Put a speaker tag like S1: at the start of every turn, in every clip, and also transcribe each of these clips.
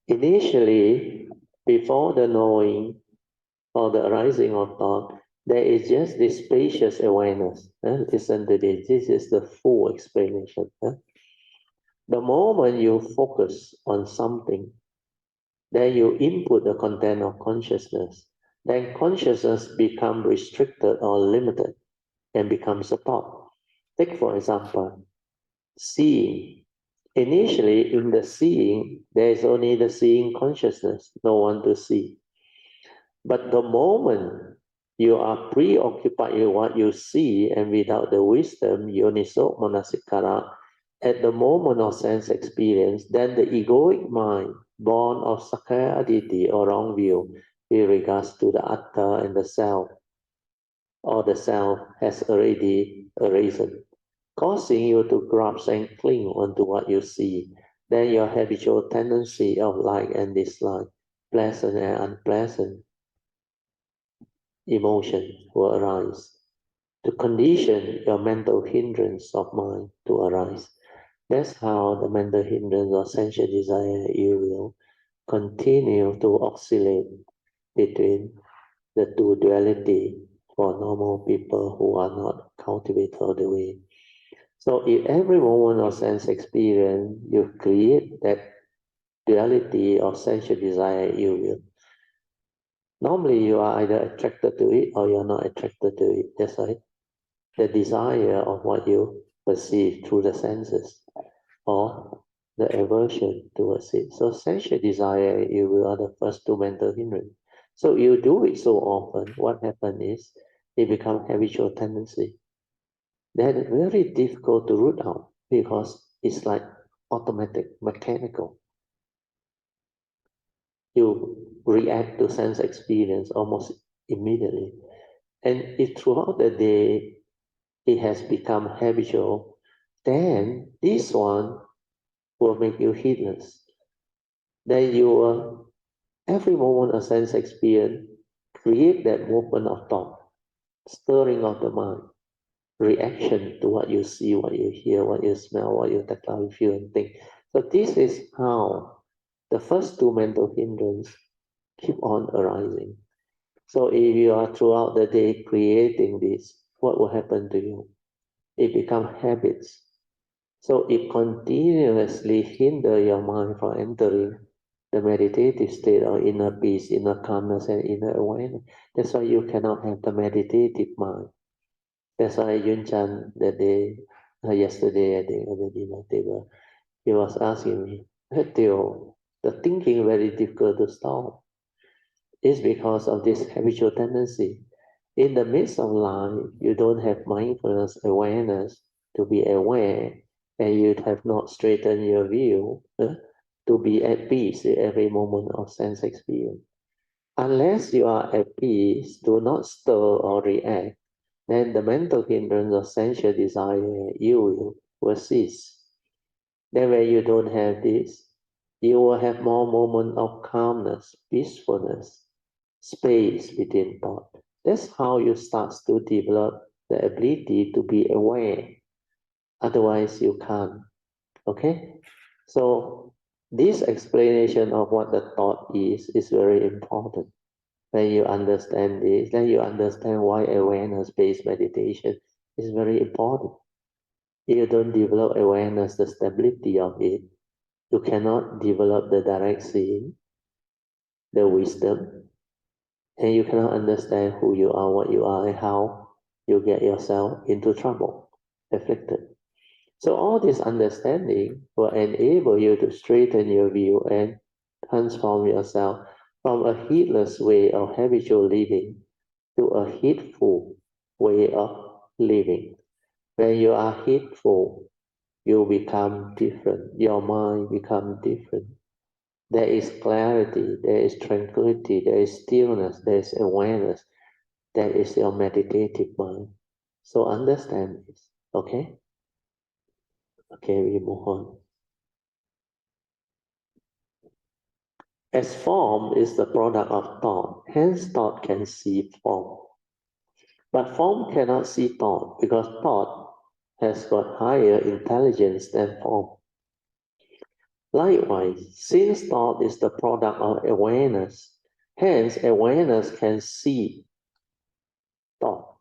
S1: Initially, before the knowing or the arising of thought, there is just this spacious awareness. Listen to this. This is the full explanation. The moment you focus on something, then you input the content of consciousness. Then consciousness becomes restricted or limited and becomes a thought. Take for example, seeing. Initially, in the seeing, there is only the seeing consciousness, no one to see. But the moment you are preoccupied with what you see and without the wisdom, yoniso manasikara, at the moment of sense experience, then the egoic mind, born of sakaya aditi or wrong view, with regards to the atta and the self, or the self has already arisen, causing you to grasp and cling onto what you see. Then your habitual tendency of like and dislike, pleasant and unpleasant emotion will arise to condition your mental hindrance of mind to arise. That's how the mental hindrance or sensual desire you will continue to oscillate between the two duality for normal people who are not cultivated all the way. So if every moment of sense experience you create that duality of sensual desire you will, normally you are either attracted to it or you're not attracted to it. That's why the desire of what you perceive through the senses or the aversion towards it. So sensual desire, you will are the first two mental hindrance. So you do it so often, what happens is it becomes habitual tendency. That is very difficult to root out because it's like automatic, mechanical. You react to sense experience almost immediately. And if throughout the day it has become habitual, then this one will make you heedless. Then you will, every moment of sense experience, create that movement of thought, stirring of the mind, reaction to what you see, what you hear, what you smell, what you tactile, feel, and think. So this is how the first two mental hindrances keep on arising. So if you are throughout the day creating this, what will happen to you? It becomes habits. So it continuously hinder your mind from entering the meditative state or inner peace, inner calmness, and inner awareness. That's why you cannot have the meditative mind. That's why Yun Chan that day, yesterday, I think, at the dinner table, he was asking me, Theo, the thinking very difficult to stop. It's because of this habitual tendency. In the midst of life, you don't have mindfulness, awareness to be aware, and you have not straightened your view to be at peace at every moment of sense experience. Unless you are at peace, do not stir or react, then the mental hindrance of sensual desire, you will cease. Then when you don't have this, you will have more moments of calmness, peacefulness, space between thought. That's how you start to develop the ability to be aware. Otherwise, you can't. Okay? So, this explanation of what the thought is very important. When you understand this, then you understand why awareness-based meditation is very important. If you don't develop awareness, the stability of it, you cannot develop the direct seeing, the wisdom, and you cannot understand who you are, what you are, and how you get yourself into trouble, afflicted. So all this understanding will enable you to straighten your view and transform yourself from a heedless way of habitual living to a heedful way of living. When you are heedful, you become different. Your mind becomes different. There is clarity, there is tranquility, there is stillness, there is awareness. That is your meditative mind. So understand this, okay? Okay, we move on. As form is the product of thought, hence thought can see form. But form cannot see thought because thought has got higher intelligence than form. Likewise, since thought is the product of awareness, hence awareness can see thought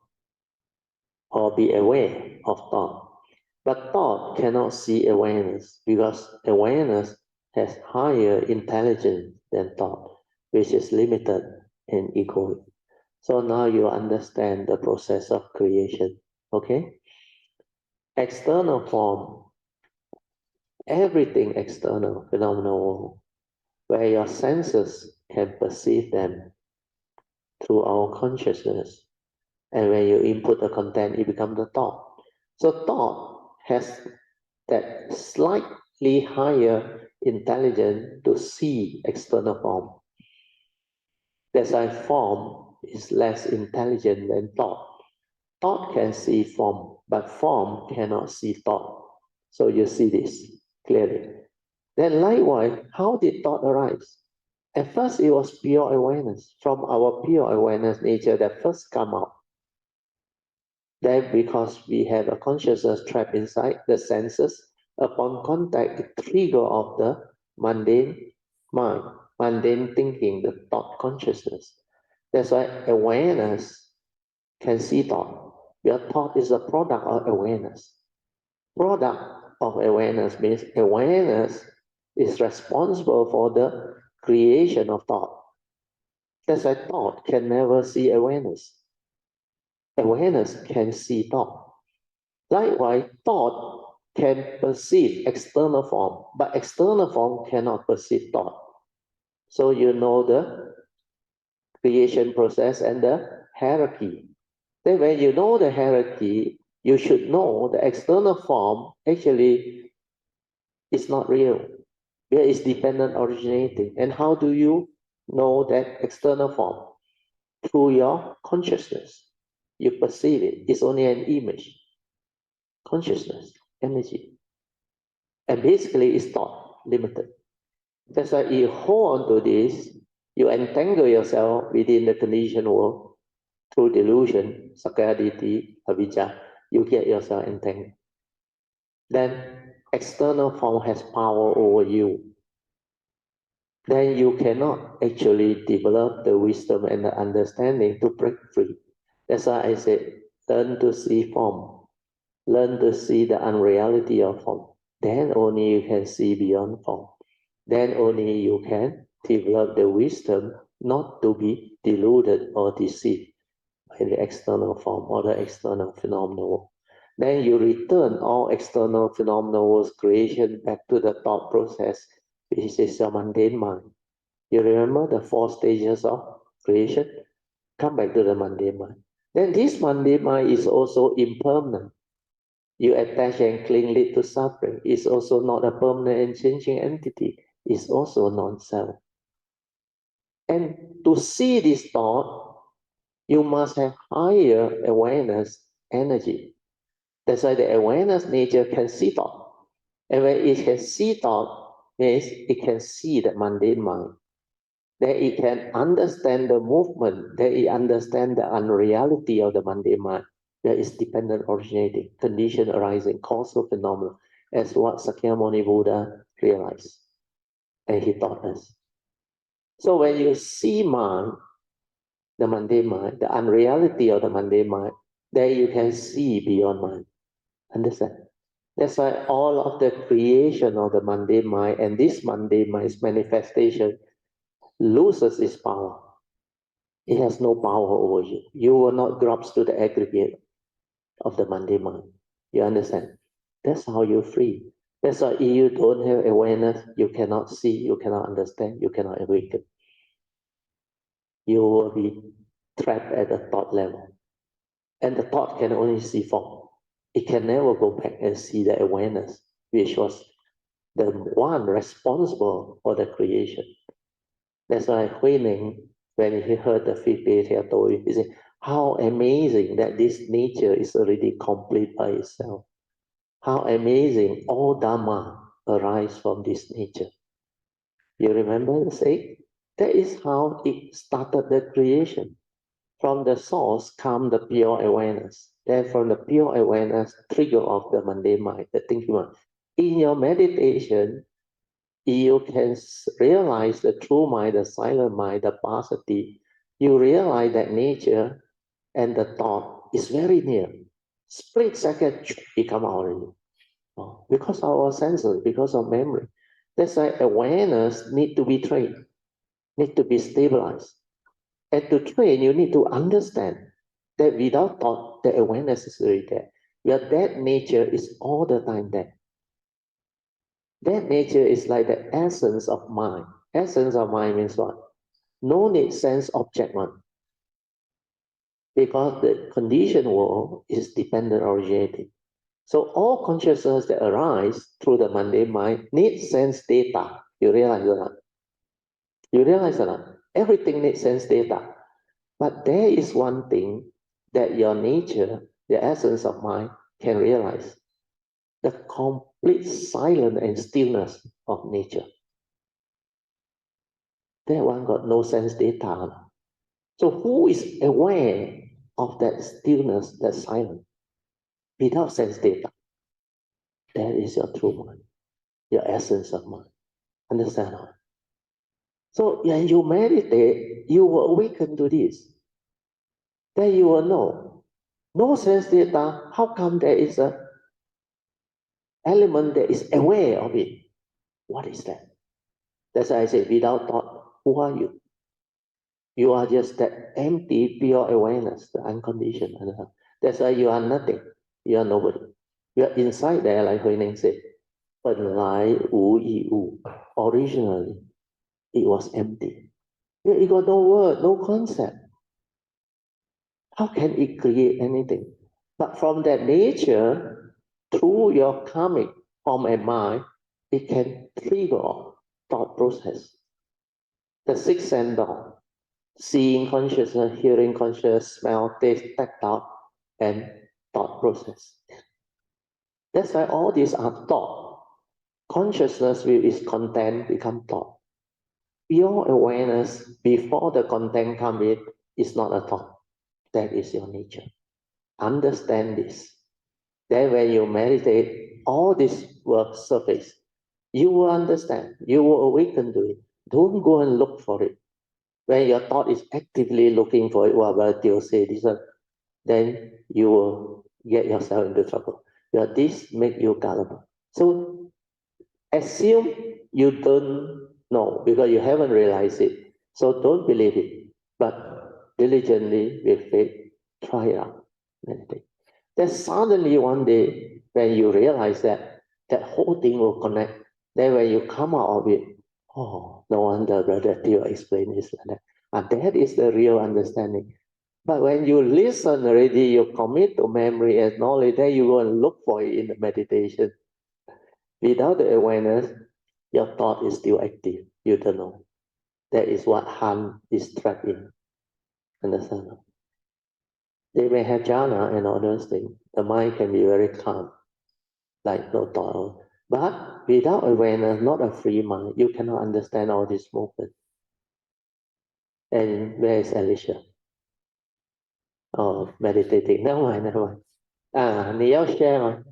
S1: or be aware of thought. But thought cannot see awareness because awareness has higher intelligence than thought, which is limited and egoic. So now you understand the process of creation, okay? External form, everything external, phenomenal, where your senses can perceive them through our consciousness. And when you input the content, it becomes the thought. So thought has that slightly higher intelligence to see external form. That's why form is less intelligent than thought. Thought can see form, but form cannot see thought. So you see this clearly. Then likewise, how did thought arise? At first, it was pure awareness from our pure awareness nature that first come out. Then because we have a consciousness trapped inside the senses, upon contact, it trigger of the mundane mind, mundane thinking, the thought consciousness. That's why awareness can see thought. Your thought is a product of awareness. Product of awareness means awareness is responsible for the creation of thought. That's why thought can never see awareness. Awareness can see thought. Likewise, thought can perceive external form, but external form cannot perceive thought. So you know the creation process and the hierarchy. Then when you know the hierarchy, you should know the external form actually is not real. It is dependent originating. And how do you know that external form? Through your consciousness. You perceive it. It's only an image. Consciousness, energy. And basically it's thought, limited. That's why you hold on to this, you entangle yourself within the conditioned world through delusion, sakkayaditthi, avijja, you get yourself entangled. Then external form has power over you. Then you cannot actually develop the wisdom and the understanding to break free. That's why I said, learn to see form. Learn to see the unreality of form. Then only you can see beyond form. Then only you can develop the wisdom not to be deluded or deceived by the external form or the external phenomenal world. Then you return all external phenomenal world's creation back to the thought process, which is your mundane mind. You remember the 4 stages of creation? Come back to the mundane mind. Then this mundane mind is also impermanent. You attach and cling lead to suffering. It's also not a permanent and changing entity. It's also non-self. And to see this thought, you must have higher awareness energy. That's why the awareness nature can see thought. And when it can see thought, means it can see the mundane mind. Then it can understand the movement, then it understand the unreality of the mundane mind. There is dependent originating, condition arising, causal phenomena, as what Sakyamuni Buddha realized. And he taught us. So when you see mind, the mundane mind, the unreality of the mundane mind, then you can see beyond mind. Understand? That's why all of the creation of the mundane mind and this mundane mind's manifestation loses its power. It has no power over you. You will not grasp to the aggregate of the mundane mind. You understand? That's how you're free. That's why if you don't have awareness, you cannot see, you cannot understand, you cannot awaken. You will be trapped at the thought level. And the thought can only see form. It can never go back and see the awareness, which was the one responsible for the creation. That's why Huining, when he heard the fifth day story, he said, how amazing that this nature is already complete by itself. How amazing all Dhamma arise from this nature. You remember the saying? That is how it started the creation. From the source come the pure awareness. Then from the pure awareness, trigger of the mundane mind, the thinking mind. In your meditation, you can realize the true mind, the silent mind, the passative. You realize that nature and the thought is very near. Split second, it come out already. Because of our senses, because of memory. That's why awareness need to be trained, need to be stabilized. And to train, you need to understand that without thought, the awareness is already there. Where that nature is all the time there. That nature is like the essence of mind. Essence of mind means what? No need sense object one. Because the conditioned world is dependent originating. So all consciousness that arise through the mundane mind needs sense data. You realize that? You realize that? Everything needs sense data. But there is one thing that your nature, the essence of mind, can realize. The complete silence and stillness of nature. That one got no sense data. So who is aware of that stillness, that silence, without sense data? That is your true mind, your essence of mind. Understand? So when you meditate, you will awaken to this. Then you will know. No sense data, how come there is an element that is aware of it? What is that? That's why I say, without thought, who are you? You are just that empty, pure awareness, the unconditioned. That's why you are nothing. You are nobody. You are inside there, like Hui Ning said. 本来无一物. Originally, it was empty. It got no word, no concept. How can it create anything? But from that nature, through your karmic form and mind, it can trigger thought process. The sixth sense door, seeing consciousness, hearing consciousness, smell, taste, tactile, and thought process. That's why all these are thought. Consciousness with its content become thought. Pure awareness before the content comes in is not a thought. That is your nature. Understand this. Then when you meditate, all this will surface. You will understand. You will awaken to it. Don't go and look for it. When your thought is actively looking for it, what you say this one, then you will get yourself into trouble. But this make you gullible. So assume you don't know because you haven't realized it. So don't believe it. But diligently, with faith, try it out. Meditate. Then suddenly one day, when you realize that, that whole thing will connect. Then when you come out of it, oh, no wonder Brother Theo explained this like that. And that is the real understanding. But when you listen already, you commit to memory and knowledge, then you go and look for it in the meditation. Without the awareness, your thought is still active. You don't know. That is what harm is trapped in. Understand? They may have jhana and all those things. The mind can be very calm, like no thought. But without awareness, not a free mind, you cannot understand all this movement. And where is Alicia? Oh, meditating. Never mind, never mind. 你要 share 吗?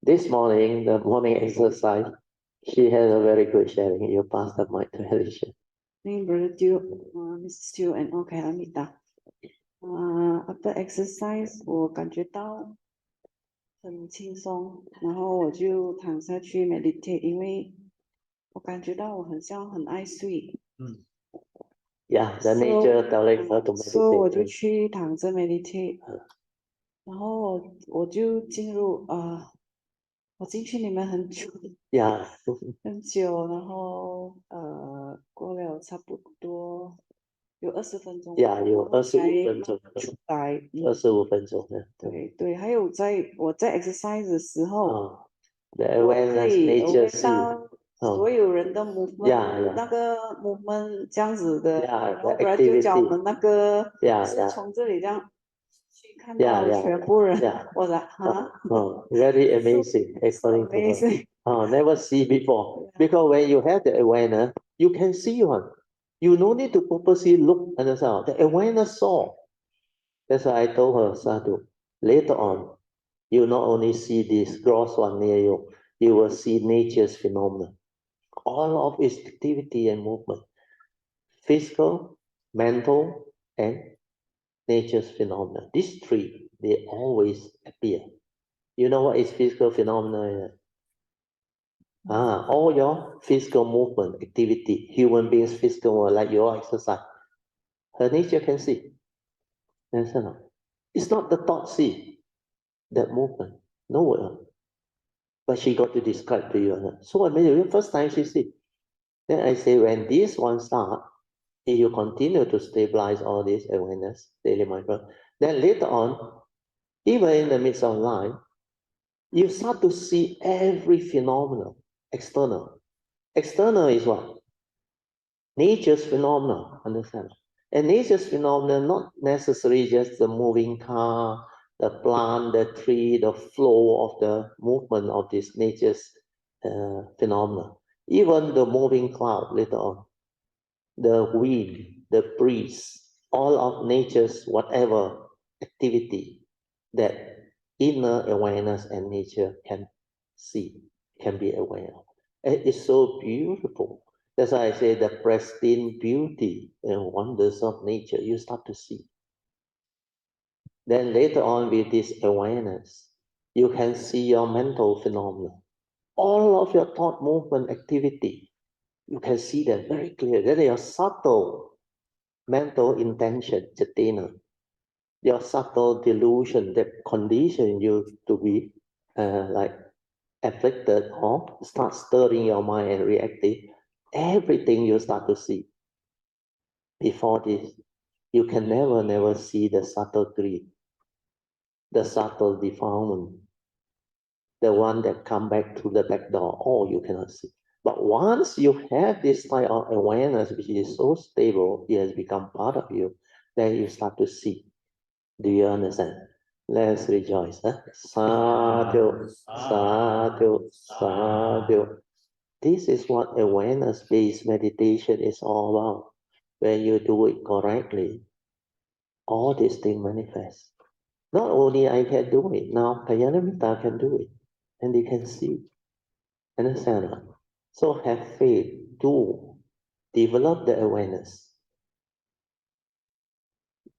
S1: This morning, the morning exercise, she has a very good sharing. You pass the mic to Alicia.
S2: Thank Brother Tew, Mrs. Tew, and all Kalamita. After exercise, 我感觉到很轻松，然后我就躺下去 meditate，因为我感觉到我很像很爱睡。
S1: Yeah, the nature telling her to meditate.
S2: So 我就去躺着 meditate，然后我就进入我进去里面很久。
S1: Yeah.
S2: 很久，然后过了差不多有20分钟。
S1: Yeah，有25分钟。
S2: 出来
S1: 25分钟的。
S2: 对对，还有我在 exercise 的时候，the
S1: awareness nature 是
S2: 所有人的 movement，那个 movement 这样子的，然后不然就叫我们那个是从这里这样去看到全部人，我说
S1: very amazing according to her. Never see before. Because when you have the awareness, you can see one. You no need to purposely look at the sound. The awareness saw. That's why I told her, Sadhu, later on, you not only see this gross one near you, you will see nature's phenomenon. all of its activity and movement, physical, mental, and nature's phenomena. These three, they always appear. You know what is physical phenomena? All your physical movement, activity, human beings' physical, like your exercise, her nature can see. Understand? It's not the thought see that movement. No word. But she got to describe to you. So amazing. The first time she see. Then I say, when this one start, if you continue to stabilize all this awareness, daily mindfulness, then later on, even in the midst of life, you start to see every phenomenon external. External is what? Nature's phenomena, understand? And nature's phenomena, not necessarily just the moving car, the plant, the tree, the flow of the movement of this nature's phenomena. Even the moving cloud later on, the wind, the breeze, all of nature's whatever activity that inner awareness and nature can see, can be aware of. It is so beautiful. That's why I say the pristine beauty and wonders of nature, you start to see. Then later on with this awareness, you can see your mental phenomena. All of your thought movement activity, you can see them very clear. That is your subtle mental intention, chaitana, your subtle delusion that condition you to be like afflicted or start stirring your mind and reacting. Everything you start to see. Before this, you can never see the subtle greed, the subtle defilement, the one that come back through the back door. All you cannot see. But once you have this type of awareness, which is so stable, it has become part of you, then you start to see. Do you understand? Let's rejoice. Huh? Sadhu, sadhu, sadhu. This is what awareness-based meditation is all about. When you do it correctly, all these things manifest. Not only I can do it, now Kayanamita can do it. And they can see. Understand? So have faith, do, develop the awareness.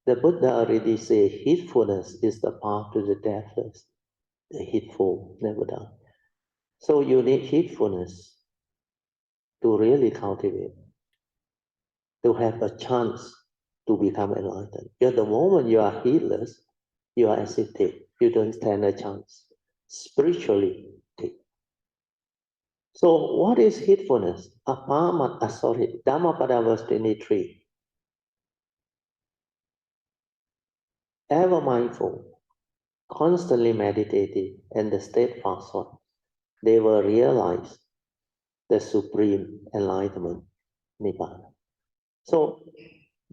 S1: The Buddha already said heedfulness is the path to the deathless. The heedful never die. So you need heedfulness to really cultivate, to have a chance to become enlightened. At the moment you are heedless, you are as if dead. You don't stand a chance. Spiritually dead. So what is heedfulness? Apamat, sorry, Dhammapada verse 23. Ever mindful, constantly meditating, and the steadfast one, they will realize the supreme enlightenment, Nibbana. So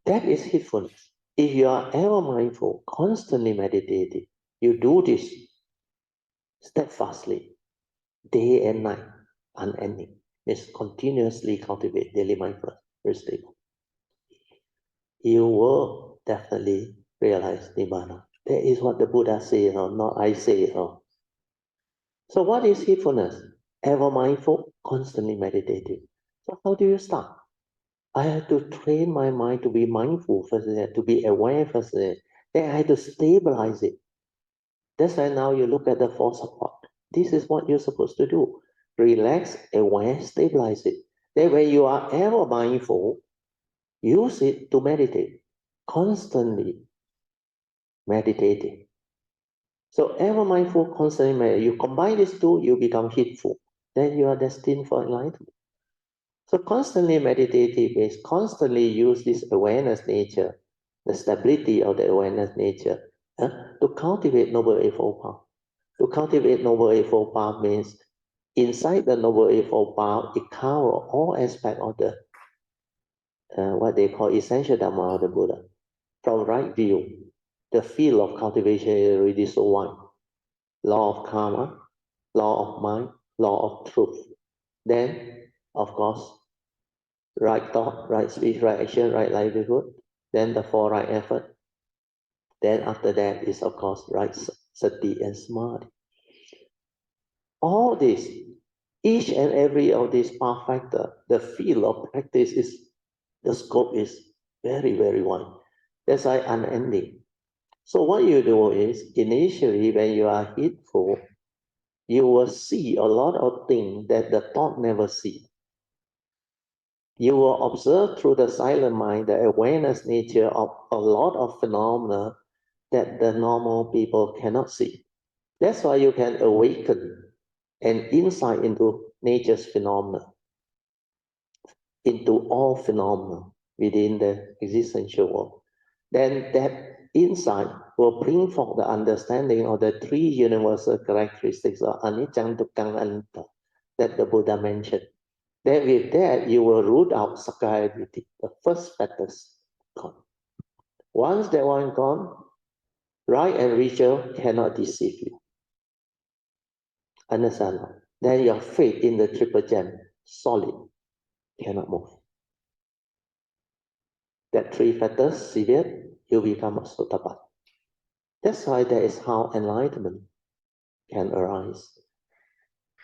S1: that is heedfulness. If you are ever mindful, constantly meditating, you do this steadfastly, day and night, unending. It's continuously cultivate daily mindfulness, very stable. You will definitely realize Nibbana. That is what the Buddha says, or not I say. So what is heedfulness? Ever mindful, constantly meditating. So how do you start? I have to train my mind to be mindful first, to be aware first. Then I have to stabilize it. That's why now you look at the four support. This is what you're supposed to do. Relax, aware, stabilize it. Then when you are ever mindful, use it to meditate. Constantly meditating. So ever mindful, constantly meditate. You combine these two, you become heedful. Then you are destined for enlightenment. So constantly meditative is constantly use this awareness nature, the stability of the awareness nature, to cultivate Noble Eightfold Path. To cultivate Noble Eightfold Path means inside the Noble Eightfold Path, it covers all aspects of the what they call essential Dhamma of the Buddha. From right view, the field of cultivation is already so wide. Law of karma, law of mind, law of truth. Then, of course, right thought, right speech, right action, right livelihood. Then the four right effort. Then after that is, of course, right sati and samadhi. All this each and every of these path factor, the field of practice is, the scope is very, very wide. That's why unending. So what you do is, initially when you are heedful, you will see a lot of things that the thought never see. You will observe through the silent mind the awareness nature of a lot of phenomena that the normal people cannot see. That's why you can awaken an insight into nature's phenomena, into all phenomena within the existential world. Then that insight will bring forth the understanding of the three universal characteristics of anicca, dukkha, anatta that the Buddha mentioned. Then with that, you will root out sakkaya ditthi, the first factors gone. Once that one gone, right and ritual cannot deceive you. Understand? Then your faith in the triple gem, solid, cannot move. That three factors, severe, you become a sotapan. That's why that is how enlightenment can arise.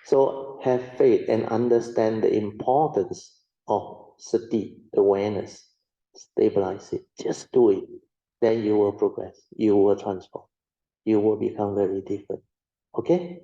S1: So have faith and understand the importance of sati, awareness. Stabilize it. Just do it. Then you will progress. You will transform. You will become very different. Okay?